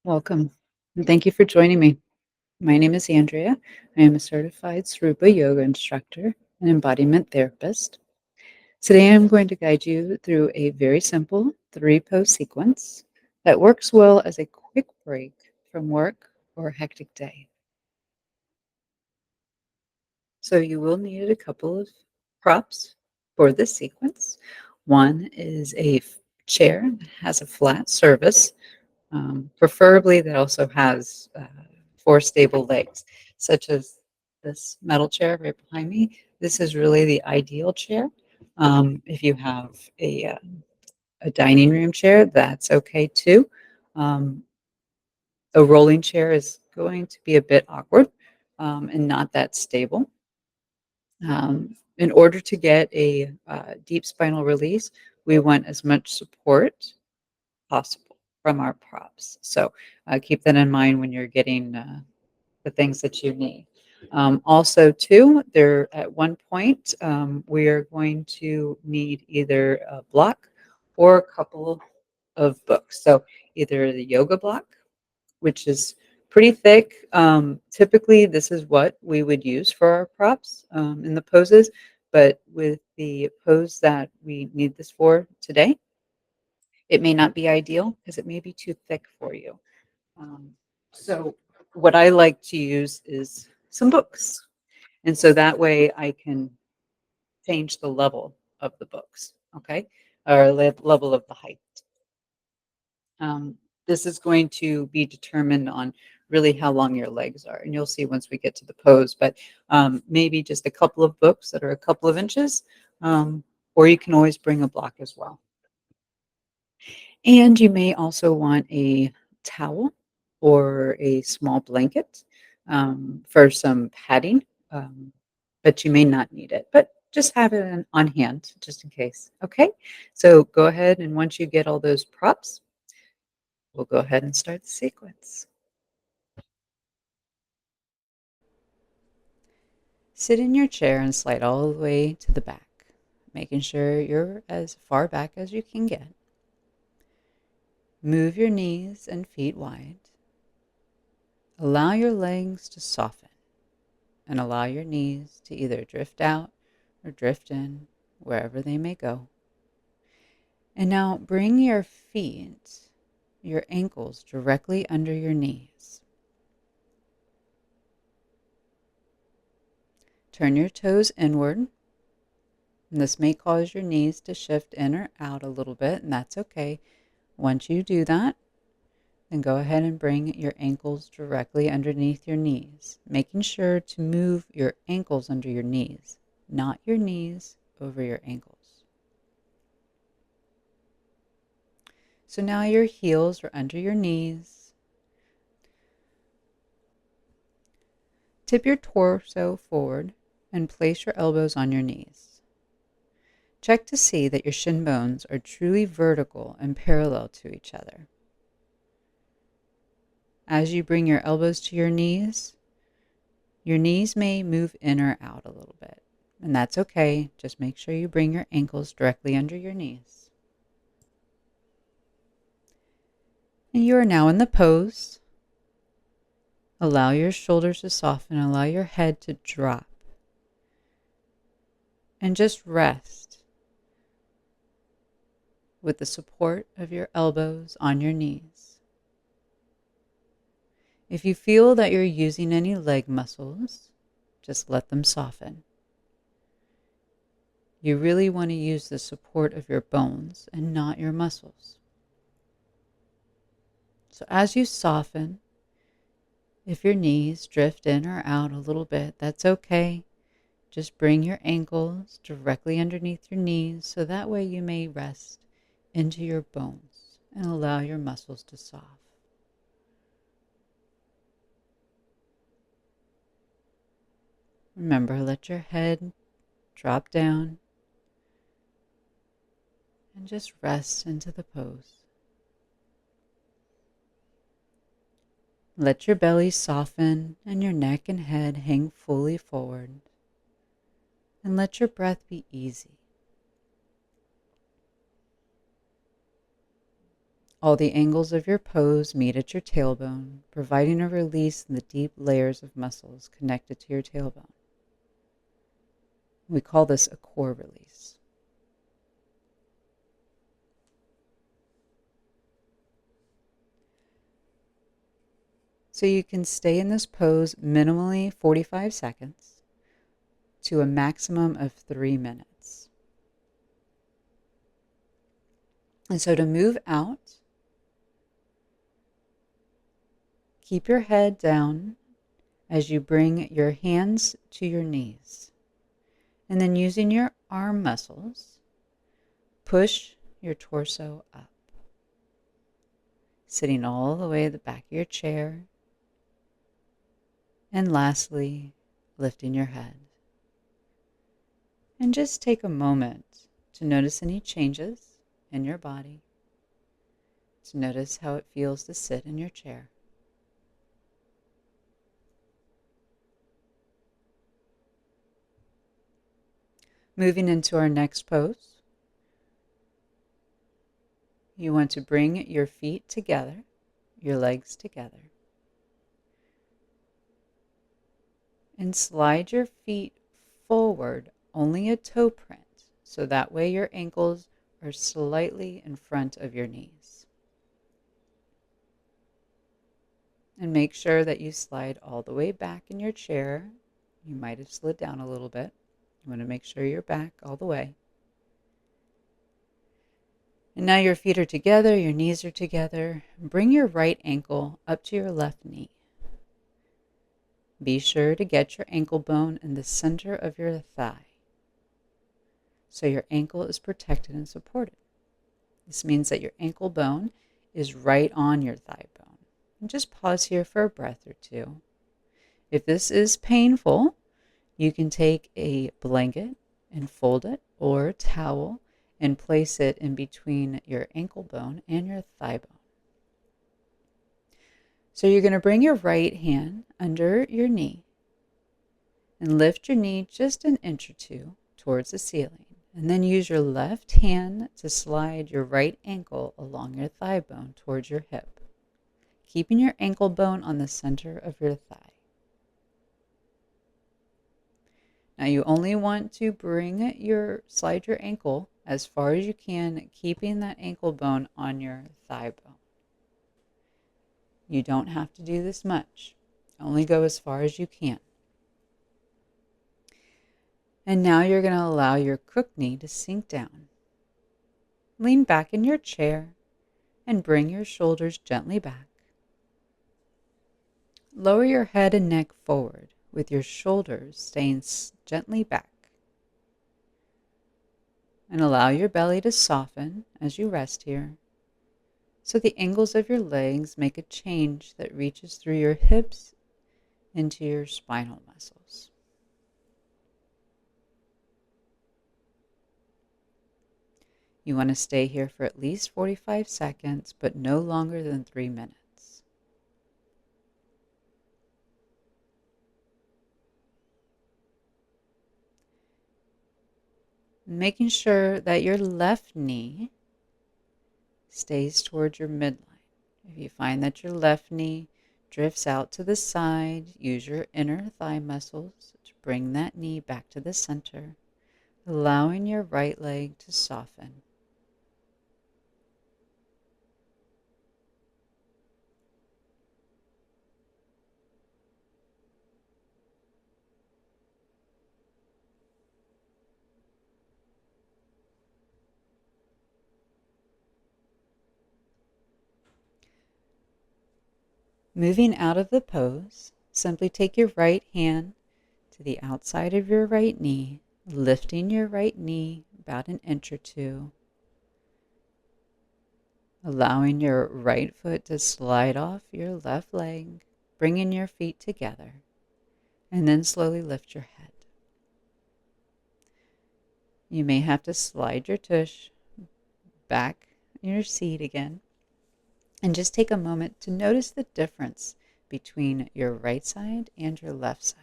Welcome, and thank you for joining me. My name is Andrea. I am a certified Sarupa yoga instructor and embodiment therapist. Today, I'm going to guide you through a very simple three pose sequence that works well as a quick break from work or a hectic day. So, you will need a couple of props for this sequence. One is chair that has a flat surface. Preferably that also has four stable legs, such as this metal chair right behind me. This is really the ideal chair. If you have a dining room chair, that's okay too. Um, a rolling chair is going to be a bit awkward and not that stable. In order to get a deep spinal release, we want as much support possible from our props. So keep that in mind when you're getting the things that you need. Also, too, there at one point we are going to need either a block or a couple of books. So either the yoga block, which is pretty thick. Typically, this is what we would use for our props in the poses. But with the pose that we need this for today, it may not be ideal because it may be too thick for you. Um, so what I like to use is some books. And so that way I can change the level of the books, okay? Or level of the height. Um, this is going to be determined on really how long your legs are. And you'll see once we get to the pose, but maybe just a couple of books that are a couple of inches, or you can always bring a block as well. And you may also want a towel or a small blanket for some padding, but you may not need it. But just have it on hand just in case. Okay, so go ahead and once you get all those props, we'll go ahead and start the sequence. Sit in your chair and slide all the way to the back, making sure you're as far back as you can get. Move your knees and feet wide. Allow your legs to soften and allow your knees to either drift out or drift in, wherever they may go. And now bring your feet, your ankles directly under your knees. Turn your toes inward. And this may cause your knees to shift in or out a little bit, and that's okay. Once you do that, then go ahead and bring your ankles directly underneath your knees, making sure to move your ankles under your knees, not your knees over your ankles. So now your heels are under your knees. Tip your torso forward and place your elbows on your knees. Check to see that your shin bones are truly vertical and parallel to each other. As you bring your elbows to your knees may move in or out a little bit, and that's okay. Just make sure you bring your ankles directly under your knees. And you are now in the pose. Allow your shoulders to soften, allow your head to drop, and just rest with the support of your elbows on your knees. If you feel that you're using any leg muscles, just let them soften. You really want to use the support of your bones and not your muscles. So as you soften, if your knees drift in or out a little bit, that's okay. Just bring your ankles directly underneath your knees so that way you may rest into your bones and allow your muscles to soften. Remember, let your head drop down and just rest into the pose. Let your belly soften and your neck and head hang fully forward. And let your breath be easy. All the angles of your pose meet at your tailbone, providing a release in the deep layers of muscles connected to your tailbone. We call this a core release. So you can stay in this pose minimally 45 seconds to a maximum of 3 minutes. And so to move out, keep your head down as you bring your hands to your knees. And then using your arm muscles, push your torso up, sitting all the way at the back of your chair. And lastly, lifting your head. And just take a moment to notice any changes in your body, to notice how it feels to sit in your chair. Moving into our next pose, you want to bring your feet together, your legs together, and slide your feet forward, only a toe print, so that way your ankles are slightly in front of your knees. And make sure that you slide all the way back in your chair. You might have slid down a little bit. You want to make sure you're back all the way. And now your feet are together, your knees are together. Bring your right ankle up to your left knee. Be sure to get your ankle bone in the center of your thigh, so your ankle is protected and supported. This means that your ankle bone is right on your thigh bone. And just pause here for a breath or two. If this is painful, you can take a blanket and fold it, or a towel and place it in between your ankle bone and your thigh bone. So you're going to bring your right hand under your knee and lift your knee just an inch or two towards the ceiling. And then use your left hand to slide your right ankle along your thigh bone towards your hip, keeping your ankle bone on the center of your thigh. Now you only want to slide your ankle as far as you can, keeping that ankle bone on your thigh bone. You don't have to do this much. Only go as far as you can. And now you're going to allow your crook knee to sink down. Lean back in your chair and bring your shoulders gently back. Lower your head and neck forward with your shoulders staying gently back. And allow your belly to soften as you rest here, so the angles of your legs make a change that reaches through your hips into your spinal muscles. You want to stay here for at least 45 seconds, but no longer than 3 minutes. Making sure that your left knee stays towards your midline. If you find that your left knee drifts out to the side, use your inner thigh muscles to bring that knee back to the center, allowing your right leg to soften. Moving out of the pose, simply take your right hand to the outside of your right knee, lifting your right knee about an inch or two, allowing your right foot to slide off your left leg, bringing your feet together, and then slowly lift your head. You may have to slide your tush back in your seat again, and just take a moment to notice the difference between your right side and your left side.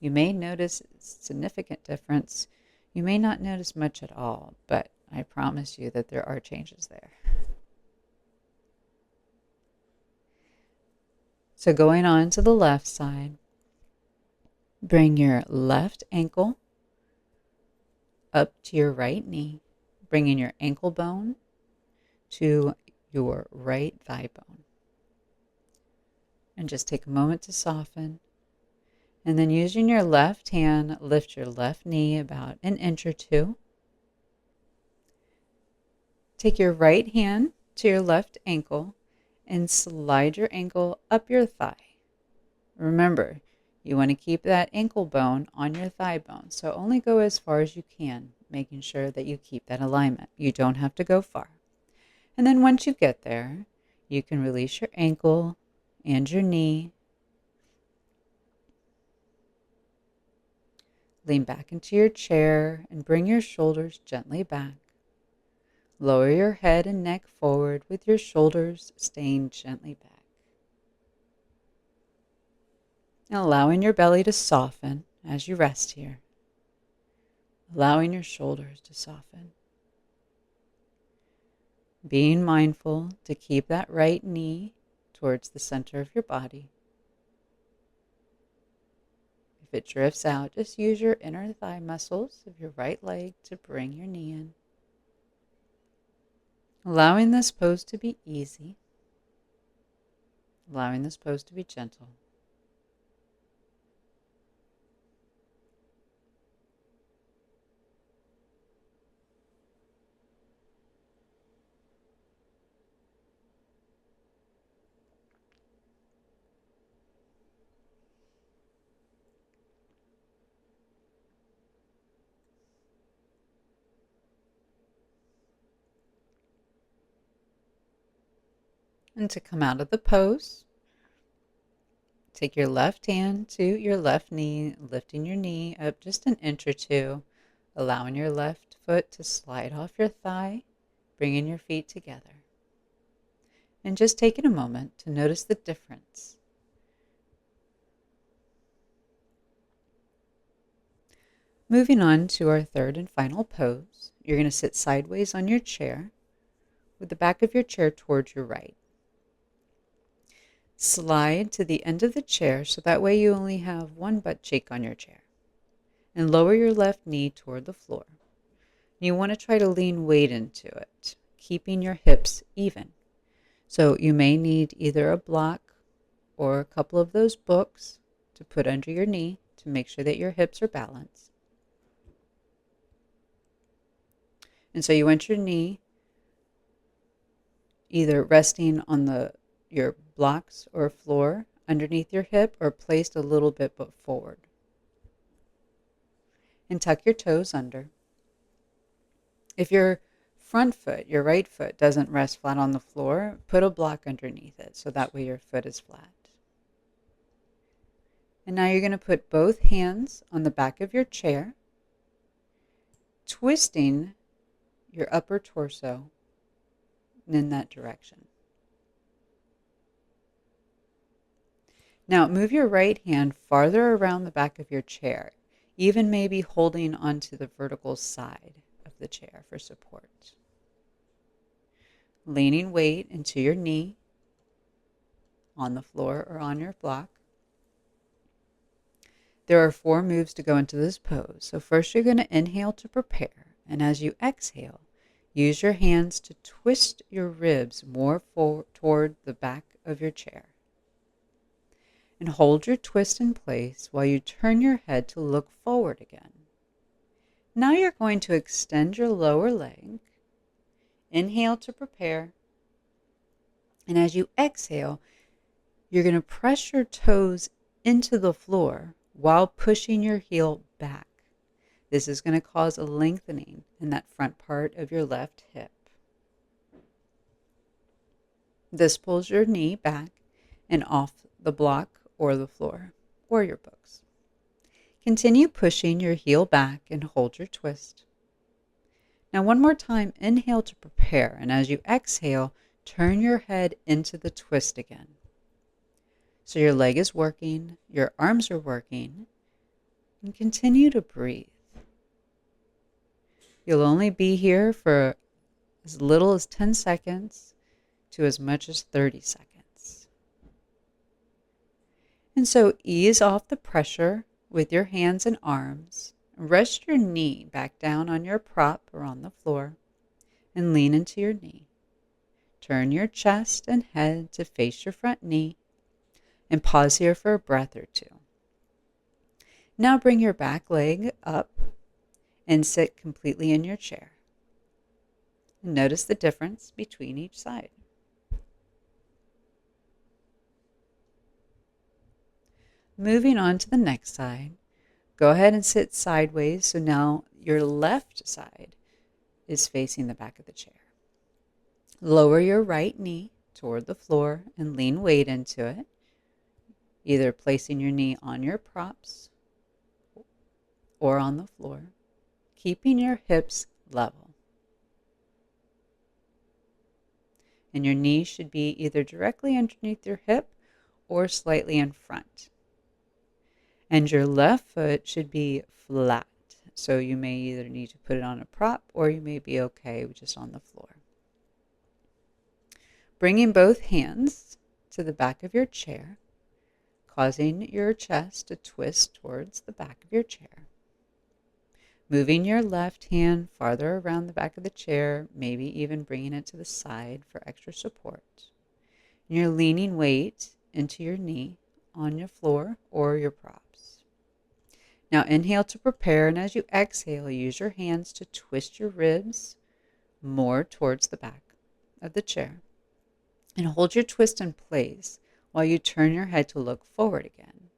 You may notice a significant difference. You may not notice much at all, but I promise you that there are changes there. So going on to the left side, bring your left ankle up to your right knee, bringing your ankle bone to your right thigh bone. And just take a moment to soften. And then using your left hand, lift your left knee about an inch or two. Take your right hand to your left ankle and slide your ankle up your thigh. Remember, you want to keep that ankle bone on your thigh bone, so only go as far as you can, making sure that you keep that alignment. You don't have to go far. And then once you get there, you can release your ankle and your knee. Lean back into your chair and bring your shoulders gently back. Lower your head and neck forward with your shoulders staying gently back. And allowing your belly to soften as you rest here. Allowing your shoulders to soften. Being mindful to keep that right knee towards the center of your body. If it drifts out, just use your inner thigh muscles of your right leg to bring your knee in. Allowing this pose to be easy. Allowing this pose to be gentle. And to come out of the pose, take your left hand to your left knee, lifting your knee up just an inch or two, allowing your left foot to slide off your thigh, bringing your feet together. And just taking a moment to notice the difference. Moving on to our third and final pose, you're going to sit sideways on your chair with the back of your chair towards your right. Slide to the end of the chair so that way you only have one butt cheek on your chair. And lower your left knee toward the floor. You want to try to lean weight into it, keeping your hips even. So you may need either a block or a couple of those books to put under your knee to make sure that your hips are balanced. And so you want your knee either resting on your blocks or floor underneath your hip or placed a little bit forward. And tuck your toes under. If your front foot, your right foot, doesn't rest flat on the floor, put a block underneath it so that way your foot is flat. And now you're going to put both hands on the back of your chair, twisting your upper torso in that direction. Now move your right hand farther around the back of your chair, even maybe holding onto the vertical side of the chair for support. Leaning weight into your knee on the floor or on your block. There are 4 moves to go into this pose. So first you're going to inhale to prepare. And as you exhale, use your hands to twist your ribs more toward the back of your chair. And hold your twist in place while you turn your head to look forward again. Now you're going to extend your lower leg. Inhale to prepare. And as you exhale, you're going to press your toes into the floor while pushing your heel back. This is going to cause a lengthening in that front part of your left hip. This pulls your knee back and off the block or the floor or your books. Continue pushing your heel back and hold your twist. Now one more time, inhale to prepare, and as you exhale, turn your head into the twist again. So your leg is working, your arms are working, and continue to breathe. You'll only be here for as little as 10 seconds to as much as 30 seconds. And so ease off the pressure with your hands and arms. Rest your knee back down on your prop or on the floor and lean into your knee. Turn your chest and head to face your front knee and pause here for a breath or two. Now bring your back leg up and sit completely in your chair. And notice the difference between each side. Moving on to the next side, go ahead and sit sideways so now your left side is facing the back of the chair. Lower your right knee toward the floor and lean weight into it, either placing your knee on your props or on the floor, keeping your hips level. And your knee should be either directly underneath your hip or slightly in front. And your left foot should be flat. So you may either need to put it on a prop or you may be okay just on the floor. Bringing both hands to the back of your chair, causing your chest to twist towards the back of your chair. Moving your left hand farther around the back of the chair, maybe even bringing it to the side for extra support. And you're leaning weight into your knee on your floor or your props. Now inhale to prepare, and as you exhale, use your hands to twist your ribs more towards the back of the chair. And hold your twist in place while you turn your head to look forward again.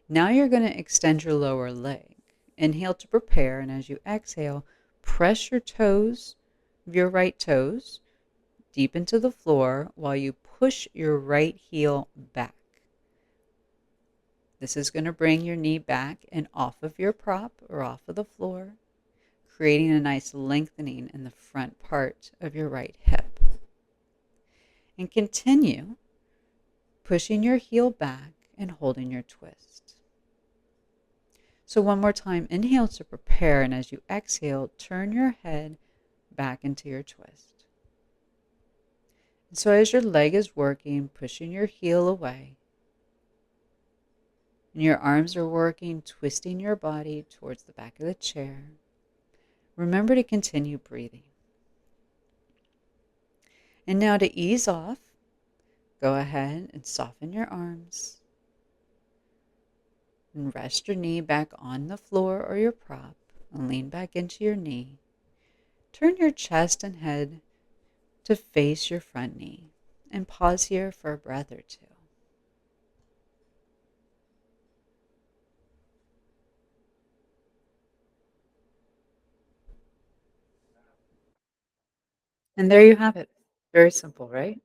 Now you're going to extend your lower leg. Inhale to prepare, and as you exhale, press your toes, your right toes, deep into the floor while you push your right heel back. This is going to bring your knee back and off of your prop or off of the floor, creating a nice lengthening in the front part of your right hip. And continue pushing your heel back and holding your twist. So one more time, inhale to prepare, and as you exhale, turn your head back into your twist. And so as your leg is working, pushing your heel away, and your arms are working, twisting your body towards the back of the chair, remember to continue breathing. And now to ease off, go ahead and soften your arms and rest your knee back on the floor or your prop and lean back into your knee. Turn your chest and head to face your front knee and pause here for a breath or two. And there you have it. Very simple, right?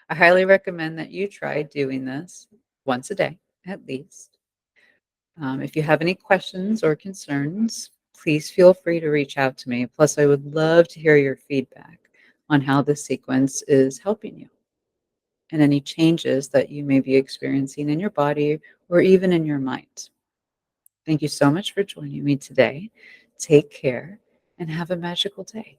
I highly recommend that you try doing this once a day at least. If you have any questions or concerns, please feel free to reach out to me. Plus, I would love to hear your feedback on how this sequence is helping you and any changes that you may be experiencing in your body or even in your mind. Thank you so much for joining me today. Take care and have a magical day.